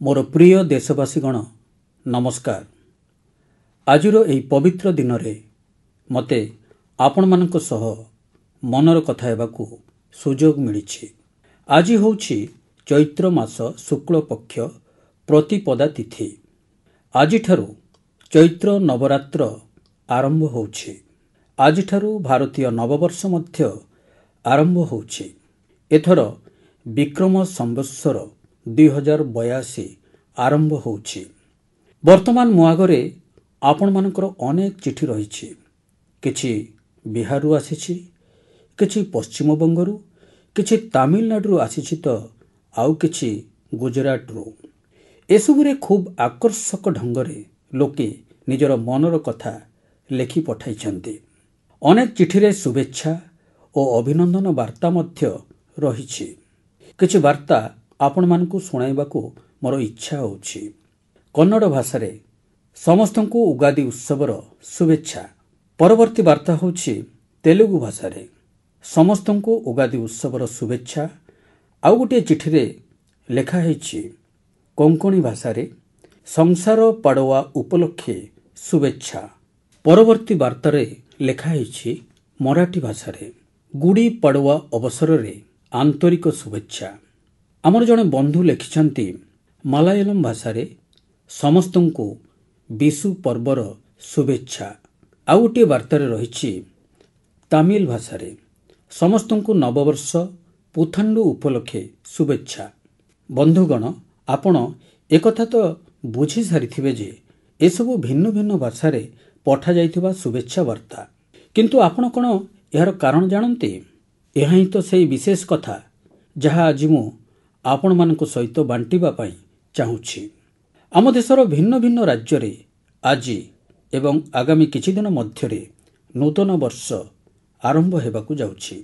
मोर प्रिय देशवासीगण नमस्कार। आजिर एही पवित्र दिन रे मते आपण मानक सह मनर कथा हेबाकू सुजोग मिलिछि। आज होछि चैत्र मास शुक्ल पक्ष प्रतिपदा तिथि। आजिठारु चैत्र नवरात्र आरंभ होछि। आजिठारु भारतीय नववर्ष मध्य आरंभ होछि। एथर विक्रम संवत्सर 2082 आरंभ होछि। वर्तमान मो आगरे आपण मानकर अनेक चिठी रहिछि। किछि बिहारु आसीछि, किछि पश्चिम बंगरु, किछि तामिलनाडु आसीछि तो आउ किछि गुजरातरु। एसबुरे खूब आकर्षक ढंगरे लोके निजर मनर कथा लेखि पठाइछन्ति। अनेक चिठिरे शुभेच्छा और अभिनंदन वार्ता मध्य रहिछि। किछि वार्ता आपण मानकु सुनाइबाकू मोर इच्छा होछि। कन्नड़ भाषा समस्तंकु उगादी उत्सवर शुभेच्छा। परवर्ती वार्ता होछि तेलुगु भाषा समस्तंकु उगादी उत्सवर शुभेच्छा। आउ गोटे चिठी रे लेखा हैछि कोंकणी भाषा संसार पाड़वा उपलक्षे शुभेच्छा। परवर्ती वार्ता रे लेखा हैछि मराठी भाषा गुड़ी पाड़वा अवसर रे आंतरिक शुभेच्छा। आमर जने बंधु लिखिछन्ति मलयालम भाषा समस्तंकु विशु पर्वर शुभेच्छा। आउ गोटे वार्ता रहिछि तमिल भाषा समस्तंकु नववर्ष पुथांडु उपलक्षे शुभेच्छा। बंधुगण आपण एकथा तो बुझी सारिथिबे जे एसबु भिन्न भिन्न भाषा पठा जाइथिबा शुभेच्छा वार्ता, किंतु आपण कोन यार कारण जानते? यह ही तो सही विशेष कथा जहा आज मु आपण मानक सहित बांटिबा पई चाहूछि। आम देशर भिन्न भिन्न राज्य रे आज एवं आगामी किछि दिन मध्यरे नूतन वर्ष आरंभ हेबाकू जाउछि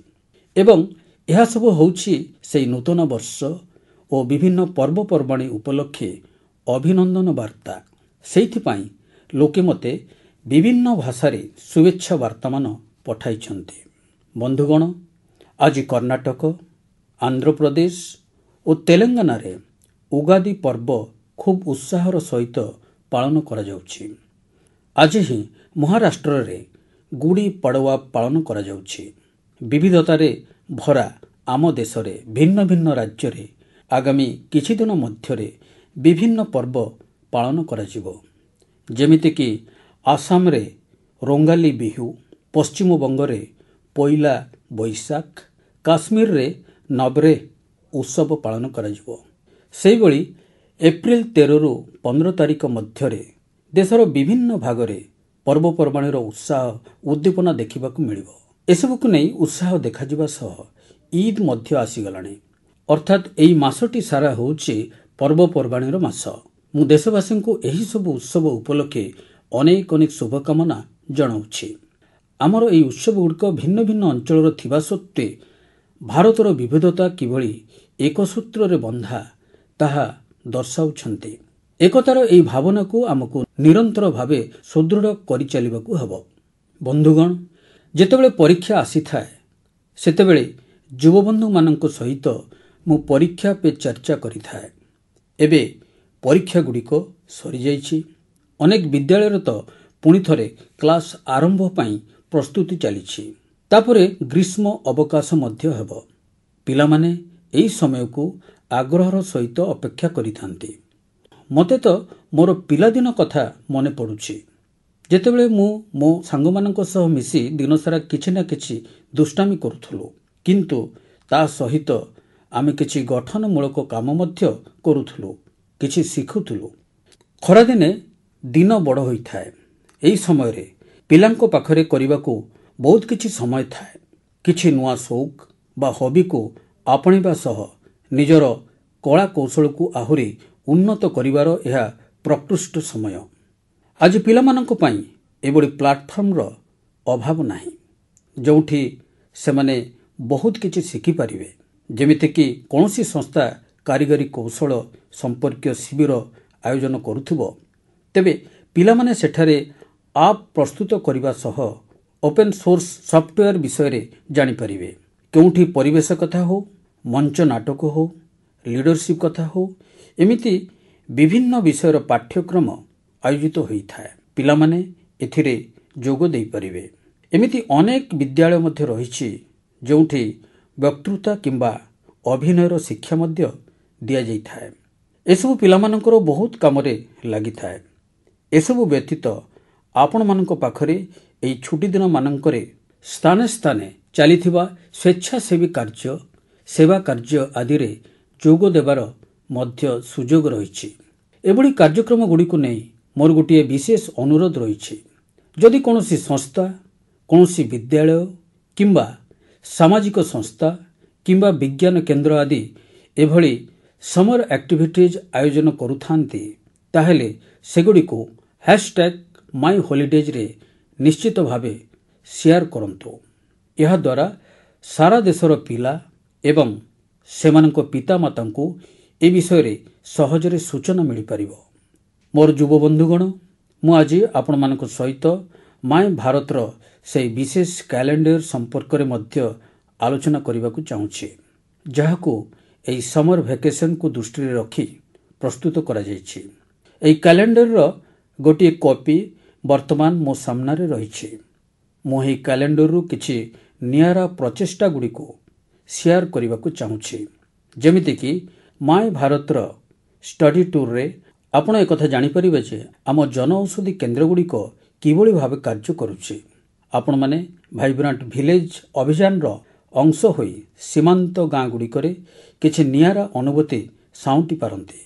एवं यह सब होउछि सेही नूतन वर्ष और विभिन्न पर्वपर्वाणी उपलक्षे अभिनंदन वार्ता। सेहिथि पई लोके मते विभिन्न भाषा रे शुभेच्छा वार्ता मान पठाइछन्ति। बंधुगण आज कर्नाटक, आंध्र प्रदेश और तेलंगाना रे उगादी पर्व खूब उत्साहर सहित पालन करा जाउछि। आज ही महाराष्ट्र रे गुड़ी पड़वा पालन करा जाउछि। विविधता रे भरा आम देश रे भिन्न भिन्न राज्य रे आगामी किछि दिन मध्यरे विभिन्न पर्व पालन करा जिवो। जेमिति कि आसाम रे रोंगाली बिहू, पश्चिम बंग रे पोइला बैसाख, काश्मीर रे नबरे उत्सव पालन करा जिवो। सेही भली एप्रिल 13 रु 15 तारिख मध्यरे देशर विभिन्न भागरे पर्वपर्वाणीर उत्साह उद्दीपना देखिबाकू मिलिबो। एसबुकु नै उत्साह देखाजिबा सह ईद मध्य आसीगलाणी। अर्थात एई मासटी सारा होउछि पर्वपर्वाणीर मास। मु देशवासींकु एही सब उत्सव उपलक्षे अनेक अनेक शुभकामना जणाउछि। आमर एई उत्सव गुड़िक भिन्न भिन्न अंचलर थिबा सत्त्वे भारतर विविधता किभଳି एक सूत्र रे बंधा ताहा दर्शाउछन्ति। एकतार एई भावना को आमको निरंतर भावे सुदृढ़ करि चलिबाकू हबो। बंधुगण जेतेबेले परीक्षा आसी थाए सेतेबेले युवबंधु मानक सहित मु परीक्षा पे चर्चा करि थाए। एबे परीक्षा गुड़िक सरी जाइछि। अनेक विद्यालय तो पुणी थरे क्लास आरंभ पई प्रस्तुति चलिछि। तापरे ग्रीष्म अवकाश मध्य हेबो। पिलामाने एई समय को आग्रहर सहित अपेक्षा करिथांती। मते तो मोर पिलादिन कथा मने पड़ुछि। जेतेबेले मु मो सांगमानक सह मिसी दिनसारा किछि ना किछि दुष्टामी करुथुलु, किंतु ता सहित आमे किछि गठनमूलक काम मध्य करुथुलु, किछि शिखुथुलु। खरादिने दिन बड़ होइथाए। एई समय रे पिलांको पाखरे करिबाकू बहुत किछि समय थाए। किछि नुआ शौक बा हॉबी को आपणिबा सह निजर कला कौशल को आहुरी उन्नत करिवार यह प्रकृष्ट समय। आज पिलामानंको पई एबडी प्लाटफॉर्म रो अभाव नाही जोठी सेमाने बहुत किछि शिखि परिबे। जेमिति कि कोनोसी संस्था कारीगरी कौशल संपर्क शिविर आयोजन करुथुबो, तेबे पिलामाने सेठारे आप प्रस्तुत करिबा सह ओपन सोर्स सॉफ्टवेयर विषय रे जानि परिबे। केउठी परिवेश कथा हो, मंच नाटक हो, लीडरशिप कथा हो, एमिति ବିଭିନ୍ନ ବିଷୟର ପାଠ୍ୟକ୍ରମ ଆୟୋଜିତ ହୋଇଥାଏ। ପିଲାମାନେ ଏଥିରେ ଯୋଗ ଦେଇପାରିବେ। ଏମିତି ଅନେକ ବିଦ୍ୟାଳୟ ମଧ୍ୟ ରହିଛି ଯେଉଁଠି ବକ୍ତୃତା କିମ୍ବା ଅଭିନୟର ଶିକ୍ଷା ମଧ୍ୟ ଦିଆଯାଇଥାଏ। ଏସବୁ ପିଲାମାନଙ୍କର ବହୁତ କାମରେ ଲାଗିଥାଏ। ଏସବୁ ବ୍ୟତୀତ ଆପଣମାନଙ୍କ ପାଖରେ ଏହି ଛୁଟିଦିନମାନଙ୍କରେ ସ୍ଥାନେ ସ୍ଥାନେ ଚାଲିଥିବା ସ୍ୱେଚ୍ଛାସେବୀ କାର୍ଯ୍ୟ, ସେବା କାର୍ଯ୍ୟ ଆଦିରେ ଯୋଗ ଦେବାର ମଧ୍ୟ ସୁଯୋଗ ରହିଛି। ଏଭଳି କାର୍ଯ୍ୟକ୍ରମଗୁଡ଼ିକୁ ନେଇ ମୋର ଗୋଟିଏ ବିଶେଷ ଅନୁରୋଧ ରହିଛି। ଯଦି କୌଣସି ସଂସ୍ଥା, କୌଣସି ବିଦ୍ୟାଳୟ କିମ୍ବା ସାମାଜିକ ସଂସ୍ଥା କିମ୍ବା ବିଜ୍ଞାନ କେନ୍ଦ୍ର ଆଦି ଏଭଳି ସମର ଆକ୍ଟିଭିଟିଜ୍ ଆୟୋଜନ କରୁଥାନ୍ତି, ତାହେଲେ ସେଗୁଡ଼ିକୁ #MyHolidaysରେ ନିଶ୍ଚିତ ଭାବେ ସେୟାର କରନ୍ତୁ। ଏହାଦ୍ୱାରା ସାରା ଦେଶର ପିଲା ଏବଂ ସେମାନଙ୍କ ପିତାମାତାଙ୍କୁ ଏ ବିଷୟରେ ସହଜରେ ସୂଚନା ମିଳିପାରିବ। ମୋର ଯୁବବନ୍ଧୁଗଣ, ମୁଁ ଆଜି ଆପଣମାନଙ୍କ ସହିତ ମାଇଁ ଭାରତର ସେହି ବିଶେଷ କ୍ୟାଲେଣ୍ଡର ସମ୍ପର୍କରେ ମଧ୍ୟ ଆଲୋଚନା କରିବାକୁ ଚାହୁଁଛି, ଯାହାକୁ ଏହି ସମର ଭ୍ୟାକେସନକୁ ଦୃଷ୍ଟିରେ ରଖି ପ୍ରସ୍ତୁତ କରାଯାଇଛି। ଏହି କ୍ୟାଲେଣ୍ଡରର ଗୋଟିଏ କପି ବର୍ତ୍ତମାନ ମୋ ସାମ୍ନାରେ ରହିଛି। ମୁଁ ଏହି କ୍ୟାଲେଣ୍ଡରରୁ କିଛି ନିଆରା ପ୍ରଚେଷ୍ଟାଗୁଡ଼ିକୁ ସେୟାର କରିବାକୁ ଚାହୁଁଛି। ଯେମିତିକି ମାଇଁ ଭାରତର ଷ୍ଟଡି ଟୁର୍ରେ ଆପଣ ଏକଥା ଜାଣିପାରିବେ ଯେ ଆମ ଜନଔଷଧି କେନ୍ଦ୍ରଗୁଡ଼ିକ କିଭଳି ଭାବେ କାର୍ଯ୍ୟ କରୁଛି। ଆପଣମାନେ ଭାଇବ୍ରାଣ୍ଟ ଭିଲେଜ ଅଭିଯାନର ଅଂଶ ହୋଇ ସୀମାନ୍ତ ଗାଁଗୁଡ଼ିକରେ କିଛି ନିଆରା ଅନୁଭୂତି ସାଉଁଟି ପାରନ୍ତି।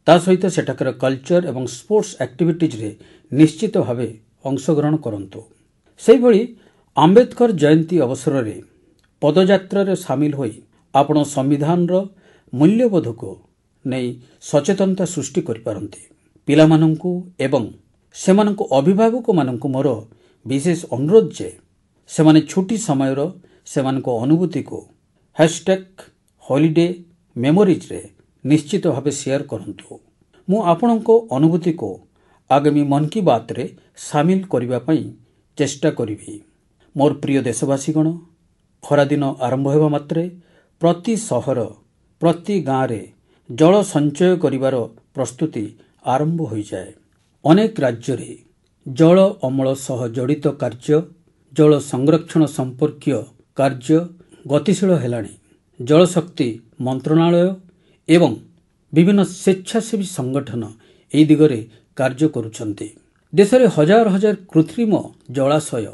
ତା ସହିତ ସେଠାକାର କଲଚର ଏବଂ ସ୍ପୋର୍ଟସ ଆକ୍ଟିଭିଟିଜରେ ନିଶ୍ଚିତ ଭାବେ ଅଂଶଗ୍ରହଣ କରନ୍ତୁ। ସେହିଭଳି ଆମ୍ବେଦକର ଜୟନ୍ତୀ ଅବସରରେ ପଦଯାତ୍ରାରେ ସାମିଲ ହୋଇ ଆପଣ ସମ୍ବିଧାନର ମୂଲ୍ୟବୋଧକୁ ନେଇ ସଚେତନତା ସୃଷ୍ଟି କରିପାରନ୍ତି। ପିଲାମାନଙ୍କୁ ଏବଂ ସେମାନଙ୍କ ଅଭିଭାବକମାନଙ୍କୁ ମୋର ବିଶେଷ ଅନୁରୋଧ ଯେ ସେମାନେ ଛୁଟି ସମୟର ସେମାନଙ୍କ ଅନୁଭୂତିକୁ #HolidayMemoriesରେ ନିଶ୍ଚିତ ଭାବେ ସେୟାର କରନ୍ତୁ। ମୁଁ ଆପଣଙ୍କ ଅନୁଭୂତିକୁ ଆଗାମୀ ମନ୍ କି ବାତ୍ରେ ସାମିଲ କରିବା ପାଇଁ ଚେଷ୍ଟା କରିବି। ମୋର ପ୍ରିୟ ଦେଶବାସୀଗଣ, ଖରାଦିନ ଆରମ୍ଭ ହେବା ମାତ୍ରେ ପ୍ରତି ସହର, ପ୍ରତି ଗାଁରେ ଜଳ ସଞ୍ଚୟ କରିବାର ପ୍ରସ୍ତୁତି ଆରମ୍ଭ ହୋଇଯାଏ। ଅନେକ ରାଜ୍ୟରେ ଜଳ ଅମଳ ସହ ଜଡ଼ିତ କାର୍ଯ୍ୟ, ଜଳ ସଂରକ୍ଷଣ ସମ୍ପର୍କୀୟ କାର୍ଯ୍ୟ ଗତିଶୀଳ ହେଲାଣି। ଜଳଶକ୍ତି ମନ୍ତ୍ରଣାଳୟ ଏବଂ ବିଭିନ୍ନ ସ୍ୱେଚ୍ଛାସେବୀ ସଂଗଠନ ଏହି ଦିଗରେ କାର୍ଯ୍ୟ କରୁଛନ୍ତି। ଦେଶରେ ହଜାର ହଜାର କୃତ୍ରିମ ଜଳାଶୟ,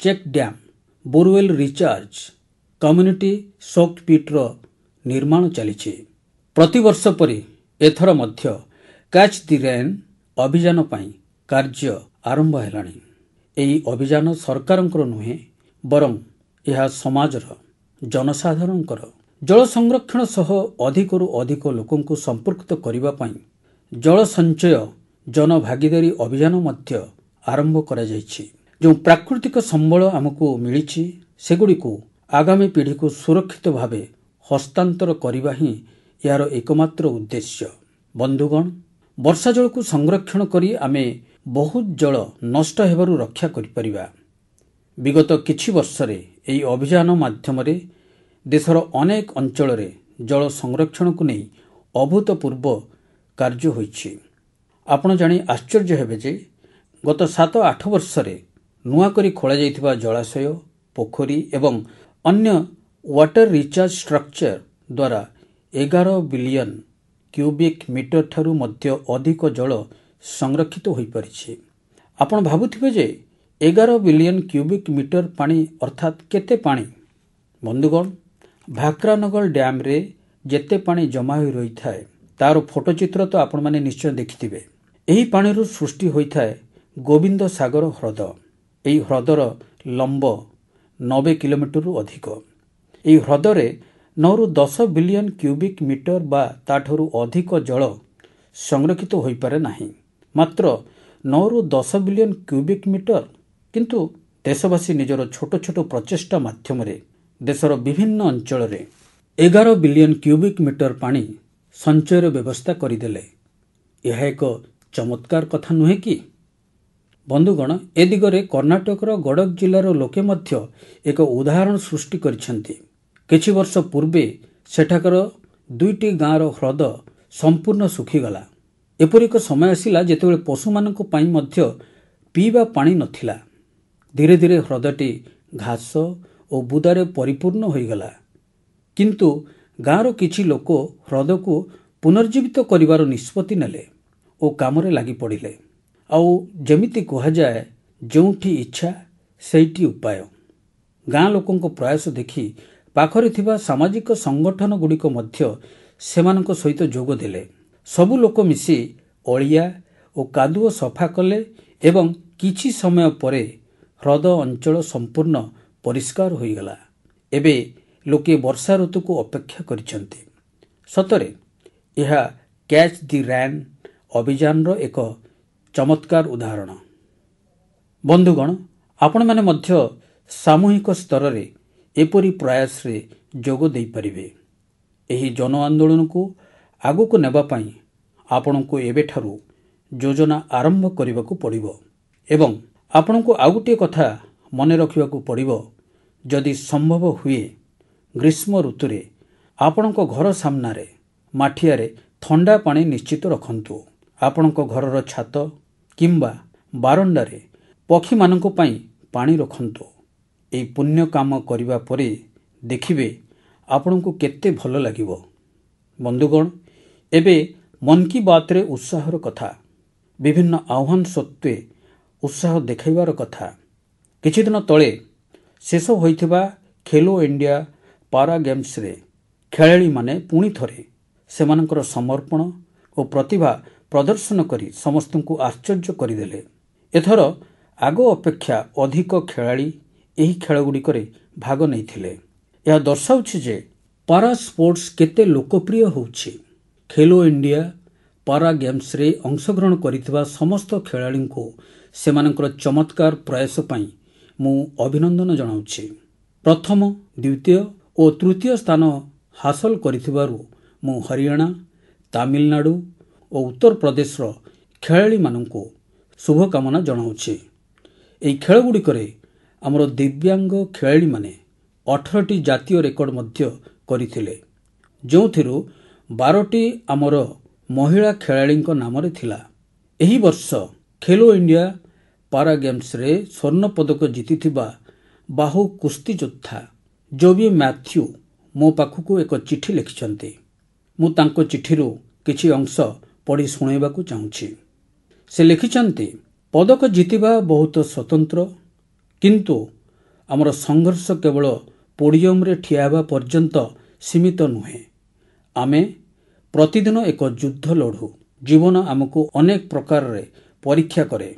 check dam, borewell recharge, community soaked ପିଟ୍ର ନିର୍ମାଣ ଚାଲିଛି। ପ୍ରତିବର୍ଷ ପରି ଏଥର ମଧ୍ୟ କ୍ୟାଚ୍ ଦି ରେନ୍ ଅଭିଯାନ ପାଇଁ କାର୍ଯ୍ୟ ଆରମ୍ଭ ହେଲାଣି। ଏହି ଅଭିଯାନ ସରକାରଙ୍କର ନୁହେଁ, ବରଂ ଏହା ସମାଜର, ଜନସାଧାରଣଙ୍କର। ଜଳ ସଂରକ୍ଷଣ ସହ ଅଧିକରୁ ଅଧିକ ଲୋକଙ୍କୁ ସମ୍ପୃକ୍ତ କରିବା ପାଇଁ ଜଳ ସଞ୍ଚୟ ଜନଭାଗିଦାରୀ ଅଭିଯାନ ମଧ୍ୟ ଆରମ୍ଭ କରାଯାଇଛି। ଯେଉଁ ପ୍ରାକୃତିକ ସମ୍ବଳ ଆମକୁ ମିଳିଛି, ସେଗୁଡ଼ିକୁ ଆଗାମୀ ପିଢ଼ିକୁ ସୁରକ୍ଷିତ ଭାବେ ହସ୍ତାନ୍ତର କରିବା ହିଁ ଏହାର ଏକମାତ୍ର ଉଦ୍ଦେଶ୍ୟ। ବନ୍ଧୁଗଣ, ବର୍ଷା ଜଳକୁ ସଂରକ୍ଷଣ କରି ଆମେ ବହୁତ ଜଳ ନଷ୍ଟ ହେବାରୁ ରକ୍ଷା କରିପାରିବା। ବିଗତ କିଛି ବର୍ଷରେ ଏହି ଅଭିଯାନ ମାଧ୍ୟମରେ ଦେଶର ଅନେକ ଅଞ୍ଚଳରେ ଜଳ ସଂରକ୍ଷଣକୁ ନେଇ ଅଭୂତପୂର୍ବ କାର୍ଯ୍ୟ ହୋଇଛି। ଆପଣ ଜାଣି ଆଶ୍ଚର୍ଯ୍ୟ ହେବେ ଯେ ଗତ 7-8 ବର୍ଷରେ ନୂଆକରି ଖୋଳାଯାଇଥିବା ଜଳାଶୟ, ପୋଖରୀ ଏବଂ ଅନ୍ୟ ୱାଟର ରିଚାର୍ଜ ଷ୍ଟ୍ରକ୍ଚର ଦ୍ୱାରା 11 ବିଲିୟନ କ୍ୟୁବିକ୍ ମିଟର ଠାରୁ ମଧ୍ୟ ଅଧିକ ଜଳ ସଂରକ୍ଷିତ ହୋଇପାରିଛି। ଆପଣ ଭାବୁଥିବେ ଯେ 11 ବିଲିୟନ କ୍ୟୁବିକ୍ ମିଟର ପାଣି ଅର୍ଥାତ୍ କେତେ ପାଣି? ବନ୍ଧୁଗଣ, ଭାକ୍ରାନଗର ଡ୍ୟାମ୍ରେ ଯେତେ ପାଣି ଜମା ହୋଇ ରହିଥାଏ, ତାର ଫଟୋଚିତ୍ର ତ ଆପଣମାନେ ନିଶ୍ଚୟ ଦେଖିଥିବେ। ଏହି ପାଣିରୁ ସୃଷ୍ଟି ହୋଇଥାଏ ଗୋବିନ୍ଦ ସାଗର ହ୍ରଦ। ଏହି ହ୍ରଦର ଲମ୍ବ 90 କିଲୋମିଟରରୁ ଅଧିକ। ଏହି ହ୍ରଦରେ 9ରୁ 10 ବିଲିୟନ କ୍ୟୁବିକ୍ ମିଟର ବା ତାଠାରୁ ଅଧିକ ଜଳ ସଂରକ୍ଷିତ ହୋଇପାରେ ନାହିଁ। ମାତ୍ର 9ରୁ 10 ବିଲିୟନ କ୍ୟୁବିକ୍ ମିଟର। କିନ୍ତୁ ଦେଶବାସୀ ନିଜର ଛୋଟ ଛୋଟ ପ୍ରଚେଷ୍ଟା ମାଧ୍ୟମରେ ଦେଶର ବିଭିନ୍ନ ଅଞ୍ଚଳରେ 11 ବିଲିୟନ କ୍ୟୁବିକ୍ ମିଟର ପାଣି ସଞ୍ଚୟର ବ୍ୟବସ୍ଥା କରିଦେଲେ। ଏହା ଏକ ଚମତ୍କାର କଥା ନୁହେଁ କି? ବନ୍ଧୁଗଣ, ଏ ଦିଗରେ କର୍ଣ୍ଣାଟକର ଗଡ଼କ ଜିଲ୍ଲାର ଲୋକେ ମଧ୍ୟ ଏକ ଉଦାହରଣ ସୃଷ୍ଟି କରିଛନ୍ତି। କିଛି ବର୍ଷ ପୂର୍ବେ ସେଠାକାର 2ଟି ଗାଁର ହ୍ରଦ ସମ୍ପୂର୍ଣ୍ଣ ଶୁଖିଗଲା ଏପରି ଏକ ସମୟ ଆସିଲା ଯେତେବେଳେ ପଶୁମାନଙ୍କ ପାଇଁ ମଧ୍ୟ ପିଇବା ପାଣି ନଥିଲା। ଧୀରେ ଧୀରେ ହ୍ରଦଟି ଘାସ ଓ ବୁଦାରେ ପରିପୂର୍ଣ୍ଣ ହୋଇଗଲା। କିନ୍ତୁ ଗାଁର କିଛି ଲୋକ ହ୍ରଦକୁ ପୁନର୍ଜୀବିତ କରିବାର ନିଷ୍ପତ୍ତି ନେଲେ ଓ କାମରେ ଲାଗି ପଡ଼ିଲେ। ଆଉ ଯେମିତି କୁହାଯାଏ, ଯେଉଁଠି ଇଚ୍ଛା ସେଇଠି ଉପାୟ। ଗାଁ ଲୋକଙ୍କ ପ୍ରୟାସ ଦେଖି ପାଖରେ ଥିବା ସାମାଜିକ ସଂଗଠନଗୁଡ଼ିକ ମଧ୍ୟ ସେମାନଙ୍କ ସହିତ ଯୋଗ ଦେଲେ। ସବୁ ଲୋକ ମିଶି ଅଳିଆ ଓ କାଦୁଅ ସଫା କଲେ ଏବଂ କିଛି ସମୟ ପରେ ହ୍ରଦ ଅଞ୍ଚଳ ସମ୍ପୂର୍ଣ୍ଣ ପରିଷ୍କାର ହୋଇଗଲା। ଏବେ ଲୋକେ ବର୍ଷା ଋତୁକୁ ଅପେକ୍ଷା କରିଛନ୍ତି। ସତରେ ଏହା କ୍ୟାଚ୍ ଦି ରେନ୍ ଅଭିଯାନର ଏକ ଚମତ୍କାର ଉଦାହରଣ। ବନ୍ଧୁଗଣ, ଆପଣମାନେ ମଧ୍ୟ ସାମୂହିକ ସ୍ତରରେ ଏପରି ପ୍ରୟାସରେ ଯୋଗ ଦେଇପାରିବେ। ଏହି ଜନ ଆନ୍ଦୋଳନକୁ ଆଗକୁ ନେବା ପାଇଁ ଆପଣଙ୍କୁ ଏବେଠାରୁ ଯୋଜନା ଆରମ୍ଭ କରିବାକୁ ପଡ଼ିବ ଏବଂ ଆପଣଙ୍କୁ ଆଉ ଗୋଟିଏ କଥା ମନେ ରଖିବାକୁ ପଡ଼ିବ, ଯଦି ସମ୍ଭବ ହୁଏ ଗ୍ରୀଷ୍ମ ଋତୁରେ ଆପଣଙ୍କ ଘର ସାମ୍ନାରେ ମାଠିଆରେ ଥଣ୍ଡା ପାଣି ନିଶ୍ଚିତ ରଖନ୍ତୁ। ଆପଣଙ୍କ ଘରର ଛାତ କିମ୍ବା ବାରଣ୍ଡାରେ ପକ୍ଷୀମାନଙ୍କ ପାଇଁ ପାଣି ରଖନ୍ତୁ। ଏହି ପୁଣ୍ୟ କାମ କରିବା ପରେ ଦେଖିବେ ଆପଣଙ୍କୁ କେତେ ଭଲ ଲାଗିବ। ବନ୍ଧୁଗଣ, ଏବେ ମନ୍ କି ବାତ୍ରେ ଉତ୍ସାହର କଥା, ବିଭିନ୍ନ ଆହ୍ୱାନ ସତ୍ତ୍ୱେ ଉତ୍ସାହ ଦେଖାଇବାର କଥା। କିଛିଦିନ ତଳେ ଶେଷ ହୋଇଥିବା ଖେଲୋ ଇଣ୍ଡିଆ ପାରା ଗେମ୍ସରେ ଖେଳାଳିମାନେ ପୁଣି ଥରେ ସେମାନଙ୍କର ସମର୍ପଣ ଓ ପ୍ରତିଭା ପ୍ରଦର୍ଶନ କରି ସମସ୍ତଙ୍କୁ ଆଶ୍ଚର୍ଯ୍ୟ କରିଦେଲେ। ଏଥର ଆଗ ଅପେକ୍ଷା ଅଧିକ ଖେଳାଳି ଏହି ଖେଳଗୁଡ଼ିକରେ ଭାଗ ନେଇଥିଲେ। ଏହା ଦର୍ଶାଉଛି ଯେ ପାରା ସ୍ପୋର୍ଟସ କେତେ ଲୋକପ୍ରିୟ ହେଉଛି। ଖେଲୋ ଇଣ୍ଡିଆ ପାରା ଗେମ୍ସରେ ଅଂଶଗ୍ରହଣ କରିଥିବା ସମସ୍ତ ଖେଳାଳିଙ୍କୁ ସେମାନଙ୍କର ଚମତ୍କାର ପ୍ରୟାସ ପାଇଁ ମୁଁ ଅଭିନନ୍ଦନ ଜଣାଉଛି। ପ୍ରଥମ, ଦ୍ୱିତୀୟ ଓ ତୃତୀୟ ସ୍ଥାନ ହାସଲ କରିଥିବାରୁ ମୁଁ ହରିୟାଣା, ତାମିଲନାଡୁ ଓ ଉତ୍ତରପ୍ରଦେଶର ଖେଳାଳିମାନଙ୍କୁ ଶୁଭକାମନା ଜଣାଉଛି। ଏହି ଖେଳଗୁଡ଼ିକରେ ଆମର ଦିବ୍ୟାଙ୍ଗ ଖେଳାଳିମାନେ 18ଟି ଜାତୀୟ ରେକର୍ଡ ମଧ୍ୟ କରିଥିଲେ, ଯେଉଁଥିରୁ 12ଟି ଆମର ମହିଳା ଖେଳାଳିଙ୍କ ନାମରେ ଥିଲା। ଏହି ବର୍ଷ ଖେଲୋ ଇଣ୍ଡିଆ ପାରା ଗେମ୍ସରେ ସ୍ୱର୍ଣ୍ଣ ପଦକ ଜିତିଥିବା ବାହୁ କୁସ୍ତି ଯୋଦ୍ଧା ଜୋବି ମ୍ୟାଥ୍ୟୁ ମୋ ପାଖକୁ ଏକ ଚିଠି ଲେଖିଛନ୍ତି। ମୁଁ ତାଙ୍କ ଚିଠିରୁ କିଛି ଅଂଶ ପଢ଼ି ଶୁଣାଇବାକୁ ଚାହୁଁଛି। ସେ ଲେଖିଛନ୍ତି, ପଦକ ଜିତିବା ବହୁତ ସ୍ୱତନ୍ତ୍ର, କିନ୍ତୁ ଆମର ସଂଘର୍ଷ କେବଳ ପୋଡିୟମରେ ଠିଆ ହେବା ପର୍ଯ୍ୟନ୍ତ ସୀମିତ ନୁହେଁ। ଆମେ ପ୍ରତିଦିନ ଏକ ଯୁଦ୍ଧ ଲଢ଼ୁ। ଜୀବନ ଆମକୁ ଅନେକ ପ୍ରକାରରେ ପରୀକ୍ଷା କରେ।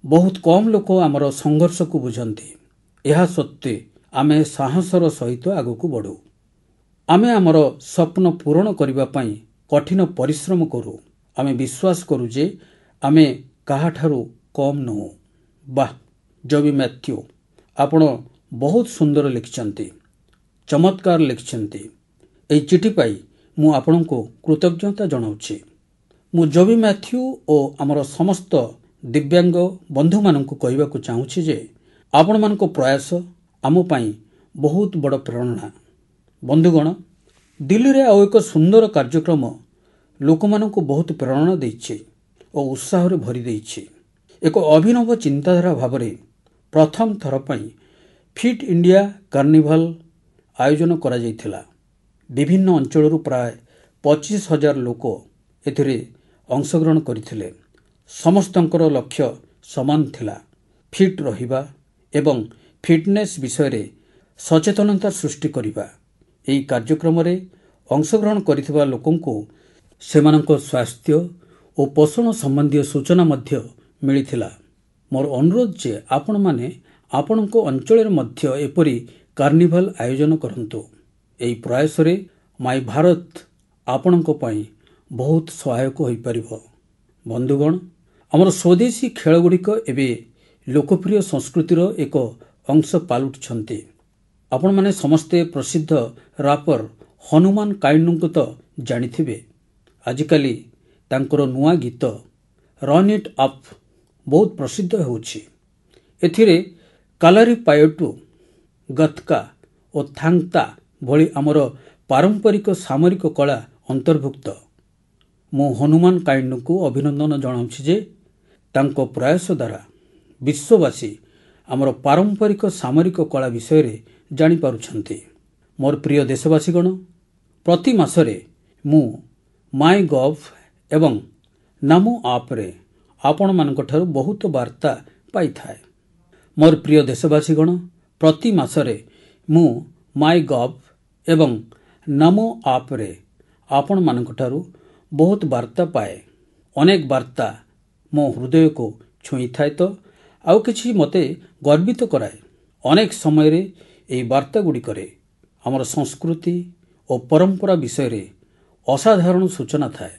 ବହୁତ କମ୍ ଲୋକ ଆମର ସଂଘର୍ଷକୁ ବୁଝନ୍ତି। ଏହା ସତ୍ତ୍ୱେ ଆମେ ସାହସର ସହିତ ଆଗକୁ ବଢ଼ୁ। ଆମେ ଆମର ସ୍ୱପ୍ନ ପୂରଣ କରିବା ପାଇଁ କଠିନ ପରିଶ୍ରମ କରୁ। ଆମେ ବିଶ୍ୱାସ କରୁ ଯେ ଆମେ କାହାଠାରୁ କମ୍ ନୁହେଁ। ବାଃ ଜୋବି ମ୍ୟାଥ୍ୟୁ, ଆପଣ ବହୁତ ସୁନ୍ଦର ଲେଖିଛନ୍ତି, ଚମତ୍କାର ଲେଖିଛନ୍ତି। ଏହି ଚିଠି ପାଇ ମୁଁ ଆପଣଙ୍କୁ କୃତଜ୍ଞତା ଜଣାଉଛି। ମୁଁ ଜୋବି ମ୍ୟାଥ୍ୟୁ ଓ ଆମର ସମସ୍ତ ଦିବ୍ୟାଙ୍ଗ ବନ୍ଧୁମାନଙ୍କୁ କହିବାକୁ ଚାହୁଁଛି ଯେ ଆପଣମାନଙ୍କ ପ୍ରୟାସ ଆମ ପାଇଁ ବହୁତ ବଡ଼ ପ୍ରେରଣା। ବନ୍ଧୁଗଣ, ଦିଲ୍ଲୀରେ ଆଉ ଏକ ସୁନ୍ଦର କାର୍ଯ୍ୟକ୍ରମ ଲୋକମାନଙ୍କୁ ବହୁତ ପ୍ରେରଣା ଦେଇଛି ଓ ଉତ୍ସାହରେ ଭରି ଦେଇଛି। ଏକ ଅଭିନବ ଚିନ୍ତାଧାରା ଭାବରେ ପ୍ରଥମ ଥର ପାଇଁ ଫିଟ୍ ଇଣ୍ଡିଆ କାର୍ନିଭାଲ ଆୟୋଜନ କରାଯାଇଥିଲା। ବିଭିନ୍ନ ଅଞ୍ଚଳରୁ ପ୍ରାୟ 25,000 ଲୋକ ଏଥିରେ ଅଂଶଗ୍ରହଣ କରିଥିଲେ। ସମସ୍ତଙ୍କର ଲକ୍ଷ୍ୟ ସମାନ ଥିଲା, ଫିଟ୍ ରହିବା ଏବଂ ଫିଟନେସ୍ ବିଷୟରେ ସଚେତନତା ସୃଷ୍ଟି କରିବା। ଏହି କାର୍ଯ୍ୟକ୍ରମରେ ଅଂଶଗ୍ରହଣ କରିଥିବା ଲୋକଙ୍କୁ ସେମାନଙ୍କ ସ୍ୱାସ୍ଥ୍ୟ ଓ ପୋଷଣ ସମ୍ବନ୍ଧୀୟ ସୂଚନା ମଧ୍ୟ ମିଳିଥିଲା। ମୋର ଅନୁରୋଧ ଯେ ଆପଣମାନେ ଆପଣଙ୍କ ଅଞ୍ଚଳରେ ମଧ୍ୟ ଏପରି କାର୍ନିଭାଲ ଆୟୋଜନ କରନ୍ତୁ। ଏହି ପ୍ରୟାସରେ ମାଇ ଭାରତ ଆପଣଙ୍କ ପାଇଁ ବହୁତ ସହାୟକ ହୋଇପାରିବ। ବନ୍ଧୁଗଣ, ଆମର ସ୍ୱଦେଶୀ ଖେଳଗୁଡ଼ିକ ଏବେ ଲୋକପ୍ରିୟ ସଂସ୍କୃତିର ଏକ ଅଂଶ ପାଲଟିଛନ୍ତି। ଆପଣମାନେ ସମସ୍ତେ ପ୍ରସିଦ୍ଧ ରାପର ହନୁମାନ କାଇଣ୍ଡଙ୍କୁ ତ ଜାଣିଥିବେ। ଆଜିକାଲି ତାଙ୍କର ନୂଆ ଗୀତ ରନ୍ ଇଟ୍ ଅପ୍ ବହୁତ ପ୍ରସିଦ୍ଧ ହେଉଛି। ଏଥିରେ କାଲାରିପାୟଟ୍ଟୁ, ଗତ୍କା ଓ ଥାଙ୍ଗ୍ ତା ଭଳି ଆମର ପାରମ୍ପରିକ ସାମରିକ କଳା ଅନ୍ତର୍ଭୁକ୍ତ। ମୁଁ ହନୁମାନ କାଇଣ୍ଡଙ୍କୁ ଅଭିନନ୍ଦନ ଜଣାଉଛି ଯେ ତାଙ୍କ ପ୍ରୟାସ ଦ୍ୱାରା ବିଶ୍ୱବାସୀ ଆମର ପାରମ୍ପରିକ ସାମରିକ କଳା ବିଷୟରେ ଜାଣିପାରୁଛନ୍ତି। ମୋର ପ୍ରିୟ ଦେଶବାସୀଗଣ, ପ୍ରତି ମାସରେ ମୁଁ ମାଇ ଗଭ୍ ଏବଂ ନାମୋ ଆପ୍ରେ ଆପଣମାନଙ୍କଠାରୁ ବହୁତ ବାର୍ତ୍ତା ପାଇଥାଏ। ମୋର ପ୍ରିୟ ଦେଶବାସୀଗଣ, ପ୍ରତି ମାସରେ ମୁଁ ମାଇ ଗଭ୍ ଏବଂ ନାମୋ ଆପ୍ରେ ଆପଣମାନଙ୍କଠାରୁ ବହୁତ ବାର୍ତ୍ତା ପାଏ। ଅନେକ ବାର୍ତ୍ତା ମୋ ହୃଦୟକୁ ଛୁଇଁଥାଏ ତ ଆଉ କିଛି ମୋତେ ଗର୍ବିତ କରାଏ। ଅନେକ ସମୟରେ ଏହି ବାର୍ତ୍ତାଗୁଡ଼ିକରେ ଆମର ସଂସ୍କୃତି ଓ ପରମ୍ପରା ବିଷୟରେ ଅସାଧାରଣ ସୂଚନା ଥାଏ।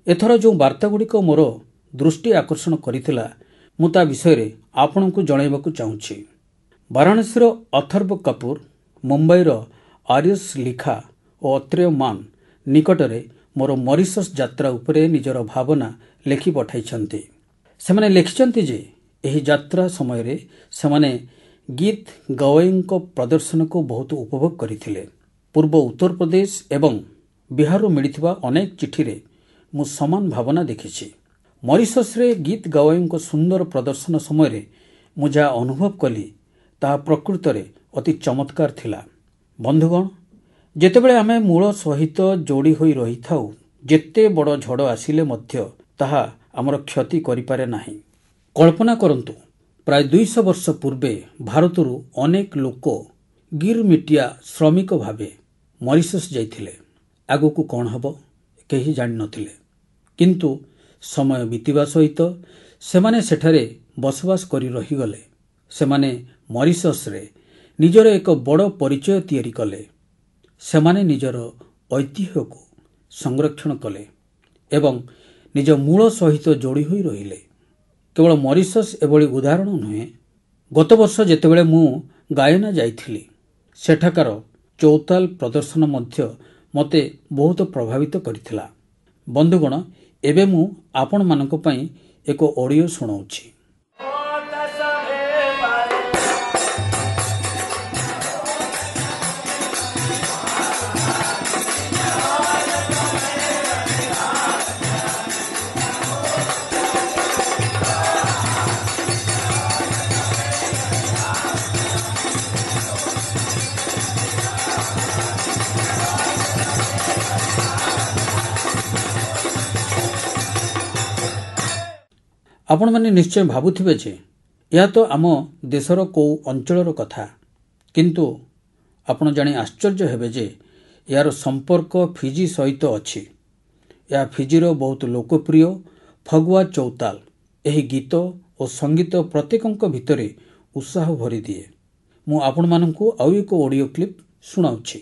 ଏଥର ଯେଉଁ ବାର୍ତ୍ତାଗୁଡ଼ିକ ମୋର ଦୃଷ୍ଟି ଆକର୍ଷଣ କରିଥିଲା, ମୁଁ ତା ବିଷୟରେ ଆପଣଙ୍କୁ ଜଣାଇବାକୁ ଚାହୁଁଛି। ବାରାଣସୀର ଅଥର୍ବ କପୁର, ମୁମ୍ବାଇର ଆରିୟସ୍ ଲିଖା ଓ ଅତ୍ରେୟ ମାନ ନିକଟରେ ମୋର ମରିସସ୍ ଯାତ୍ରା ଉପରେ ନିଜର ଭାବନା ଲେଖି ପଠାଇଛନ୍ତି। ସେମାନେ ଲେଖିଛନ୍ତି ଯେ ଏହି ଯାତ୍ରା ସମୟରେ ସେମାନେ ଗୀତ ଗୱୈଙ୍କ ପ୍ରଦର୍ଶନକୁ ବହୁତ ଉପଭୋଗ କରିଥିଲେ। ପୂର୍ବ ଉତ୍ତରପ୍ରଦେଶ ଏବଂ ବିହାରରୁ ମିଳିଥିବା ଅନେକ ଚିଠିରେ ମୁଁ ସମାନ ଭାବନା ଦେଖିଛି। ମରିସସ୍ରେ ଗୀତ ଗୱୈଙ୍କ ସୁନ୍ଦର ପ୍ରଦର୍ଶନ ସମୟରେ ମୁଁ ଯାହା ଅନୁଭବ କଲି ତାହା ପ୍ରକୃତରେ ଅତି ଚମତ୍କାର ଥିଲା। ବନ୍ଧୁଗଣ, ଯେତେବେଳେ ଆମେ ମୂଳ ସହିତ ଯୋଡ଼ି ହୋଇ ରହିଥାଉ, ଯେତେ ବଡ଼ ଝଡ଼ ଆସିଲେ ମଧ୍ୟ ତାହା ଆମର କ୍ଷତି କରିପାରେ ନାହିଁ। କଳ୍ପନା କରନ୍ତୁ, ପ୍ରାୟ 200 ବର୍ଷ ପୂର୍ବେ ଭାରତରୁ ଅନେକ ଲୋକ ଗିରମିଟିଆ ଶ୍ରମିକ ଭାବେ ମରିସସ୍ ଯାଇଥିଲେ। ଆଗକୁ କ'ଣ ହେବ କେହି ଜାଣିନଥିଲେ, କିନ୍ତୁ ସମୟ ବିତିବା ସହିତ ସେମାନେ ସେଠାରେ ବସବାସ କରି ରହିଗଲେ। ସେମାନେ ମରିସସ୍ରେ ନିଜର ଏକ ବଡ଼ ପରିଚୟ ତିଆରି କଲେ। ସେମାନେ ନିଜର ଐତିହ୍ୟକୁ ସଂରକ୍ଷଣ କଲେ ଏବଂ ନିଜ ମୂଳ ସହିତ ଯୋଡ଼ି ହୋଇ ରହିଲେ। କେବଳ ମରିସସ୍ ଏଭଳି ଉଦାହରଣ ନୁହେଁ। ଗତ ବର୍ଷ ଯେତେବେଳେ ମୁଁ ଗାୟନା ଯାଇଥିଲି, ସେଠାକାର ଚୌତାଲ ପ୍ରଦର୍ଶନ ମଧ୍ୟ ମୋତେ ବହୁତ ପ୍ରଭାବିତ କରିଥିଲା। ବନ୍ଧୁଗଣ, ଏବେ ମୁଁ ଆପଣମାନଙ୍କ ପାଇଁ ଏକ ଅଡ଼ିଓ ଶୁଣାଉଛି। ଆପଣମାନେ ନିଶ୍ଚୟ ଭାବୁଥିବେ ଯେ ଏହା ତ ଆମ ଦେଶର କେଉଁ ଅଞ୍ଚଳର କଥା, କିନ୍ତୁ ଆପଣ ଜାଣି ଆଶ୍ଚର୍ଯ୍ୟ ହେବେ ଯେ ଏହାର ସମ୍ପର୍କ ଫିଜି ସହିତ ଅଛି। ଏହା ଫିଜିର ବହୁତ ଲୋକପ୍ରିୟ ଫଗୁଆ ଚୌତାଲ। ଏହି ଗୀତ ଓ ସଙ୍ଗୀତ ପ୍ରତ୍ୟେକଙ୍କ ଭିତରେ ଉତ୍ସାହ ଭରିଦିଏ। ମୁଁ ଆପଣମାନଙ୍କୁ ଆଉ ଏକ ଅଡ଼ିଓ କ୍ଲିପ୍ ଶୁଣାଉଛି।